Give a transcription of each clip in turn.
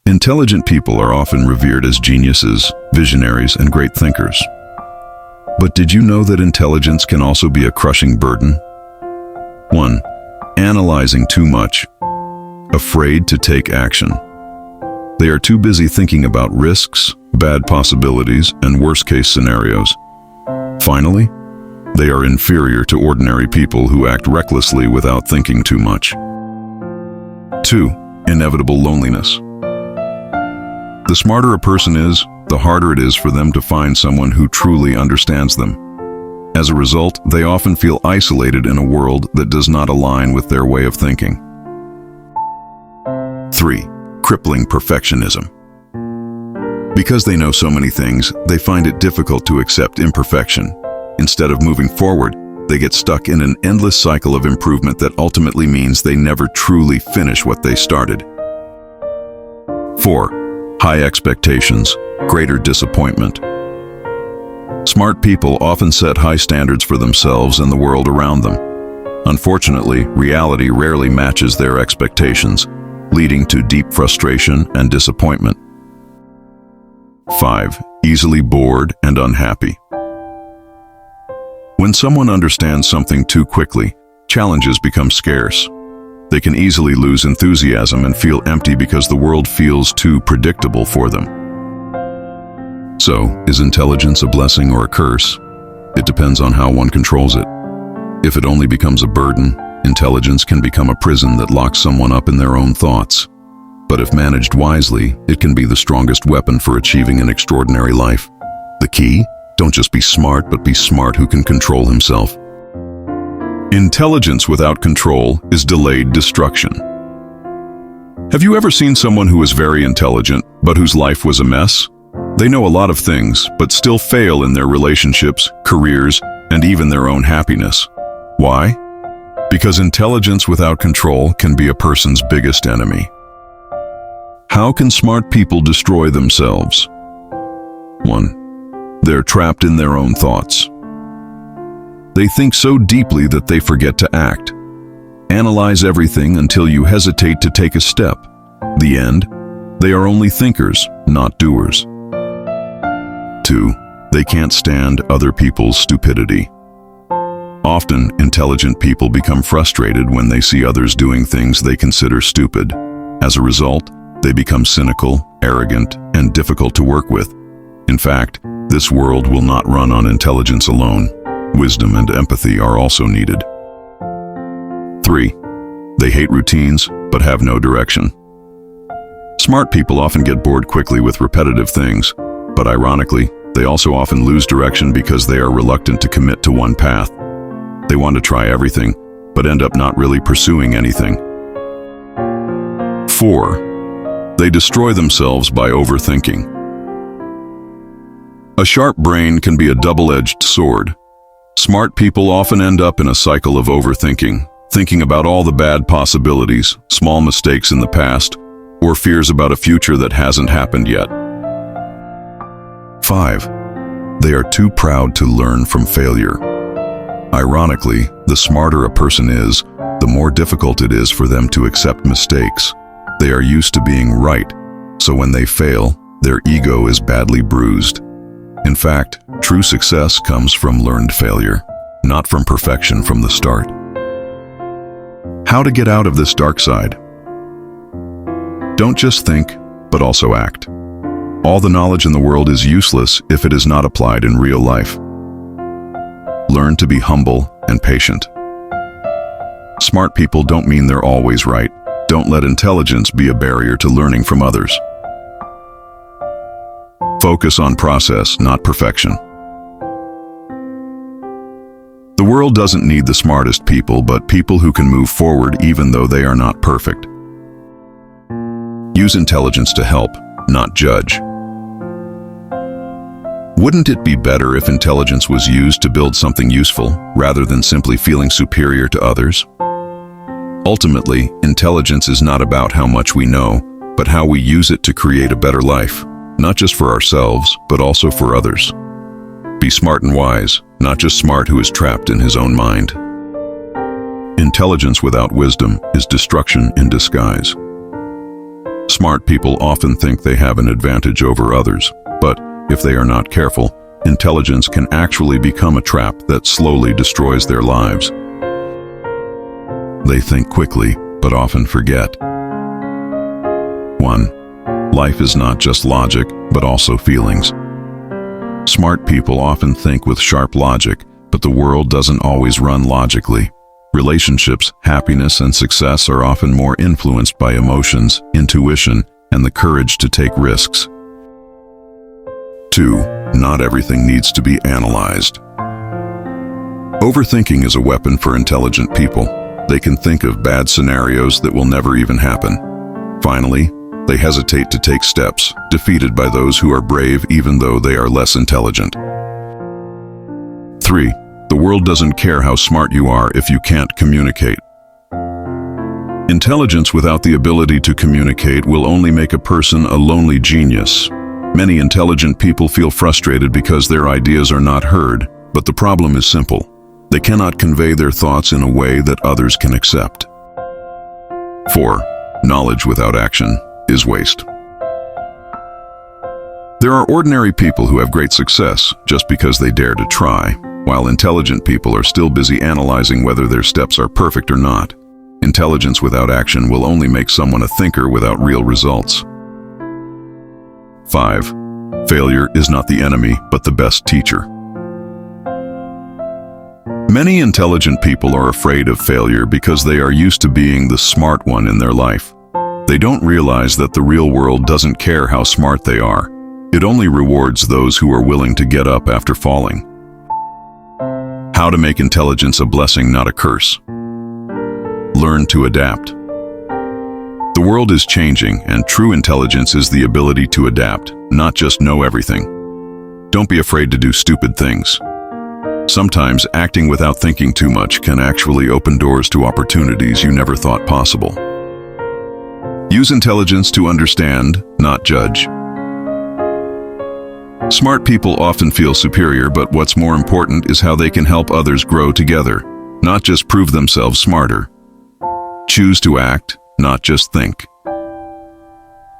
Intelligent people are often revered as geniuses, visionaries, and great thinkers. But did you know that intelligence can also be a crushing burden? 1. Analyzing too much. Afraid to take action. They are too busy thinking about risks, bad possibilities, and worst-case scenarios. Finally, they are inferior to ordinary people who act recklessly without thinking too much. 2. Inevitable loneliness. The smarter a person is, the harder it is for them to find someone who truly understands them. As a result, they often feel isolated in a world that does not align with their way of thinking. 3. Crippling perfectionism. Because they know so many things, they find it difficult to accept imperfection. Instead of moving forward, they get stuck in an endless cycle of improvement that ultimately means they never truly finish what they started. 4. High expectations, greater disappointment. Smart people often set high standards for themselves and the world around them. Unfortunately, reality rarely matches their expectations, leading to deep frustration and disappointment. 5. Easily bored and unhappy. When someone understands something too quickly, challenges become scarce. They can easily lose enthusiasm and feel empty because the world feels too predictable for them. So, is intelligence a blessing or a curse? It depends on how one controls it. If it only becomes a burden, intelligence can become a prison that locks someone up in their own thoughts. But if managed wisely, it can be the strongest weapon for achieving an extraordinary life. The key? Don't just be smart, but be smart who can control himself. Intelligence without control is delayed destruction. Have you ever seen someone who is very intelligent, but whose life was a mess? They know a lot of things, but still fail in their relationships, careers, and even their own happiness. Why? Because intelligence without control can be a person's biggest enemy. How can smart people destroy themselves? 1. They're trapped in their own thoughts. They think so deeply that they forget to act. Analyze everything until you hesitate to take a step. The end? They are only thinkers, not doers. 2. They can't stand other people's stupidity. Often, intelligent people become frustrated when they see others doing things they consider stupid. As a result, they become cynical, arrogant, and difficult to work with. In fact, this world will not run on intelligence alone. Wisdom and empathy are also needed. 3. They hate routines, but have no direction. Smart people often get bored quickly with repetitive things, but ironically, they also often lose direction because they are reluctant to commit to one path. They want to try everything, but end up not really pursuing anything. 4. They destroy themselves by overthinking. A sharp brain can be a double-edged sword. Smart people often end up in a cycle of overthinking, thinking about all the bad possibilities, small mistakes in the past, or fears about a future that hasn't happened yet. 5. They are too proud to learn from failure. Ironically, the smarter a person is, the more difficult it is for them to accept mistakes. They are used to being right, so when they fail, their ego is badly bruised. In fact, true success comes from learned failure, not from perfection from the start. How to get out of this dark side? Don't just think, but also act. All the knowledge in the world is useless if it is not applied in real life. Learn to be humble and patient. Smart people don't mean they're always right. Don't let intelligence be a barrier to learning from others. Focus on process, not perfection. The world doesn't need the smartest people, but people who can move forward even though they are not perfect. Use intelligence to help, not judge. Wouldn't it be better if intelligence was used to build something useful, rather than simply feeling superior to others? Ultimately, intelligence is not about how much we know, but how we use it to create a better life, not just for ourselves, but also for others. Be smart and wise, not just smart who is trapped in his own mind. Intelligence without wisdom is destruction in disguise. Smart people often think they have an advantage over others, but if they are not careful, intelligence can actually become a trap that slowly destroys their lives. They think quickly, but often forget. 1. Life is not just logic, but also feelings. Smart people often think with sharp logic, but the world doesn't always run logically. Relationships, happiness, and success are often more influenced by emotions, intuition, and the courage to take risks. 2. Not everything needs to be analyzed. Overthinking is a weapon for intelligent people. They can think of bad scenarios that will never even happen. Finally, they hesitate to take steps, defeated by those who are brave even though they are less intelligent. 3. The world doesn't care how smart you are if you can't communicate. Intelligence without the ability to communicate will only make a person a lonely genius. Many intelligent people feel frustrated because their ideas are not heard, but the problem is simple. They cannot convey their thoughts in a way that others can accept. 4. Knowledge without action is waste. There are ordinary people who have great success just because they dare to try, while intelligent people are still busy analyzing whether their steps are perfect or not. Intelligence without action will only make someone a thinker without real results. 5. Failure is not the enemy, but the best teacher. Many intelligent people are afraid of failure because they are used to being the smart one in their life. They don't realize that the real world doesn't care how smart they are. It only rewards those who are willing to get up after falling. How to make intelligence a blessing, not a curse. Learn to adapt. The world is changing, and true intelligence is the ability to adapt, not just know everything. Don't be afraid to do stupid things. Sometimes acting without thinking too much can actually open doors to opportunities you never thought possible. Use intelligence to understand, not judge. Smart people often feel superior, but what's more important is how they can help others grow together, not just prove themselves smarter. Choose to act, not just think.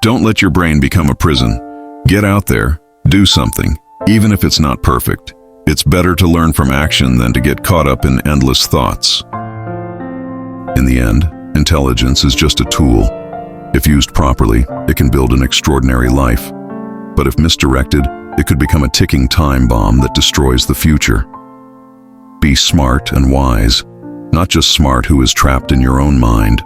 Don't let your brain become a prison. Get out there, do something, even if it's not perfect. It's better to learn from action than to get caught up in endless thoughts. In the end, intelligence is just a tool. If used properly, it can build an extraordinary life. But if misdirected, it could become a ticking time bomb that destroys the future. Be smart and wise, not just smart who is trapped in your own mind.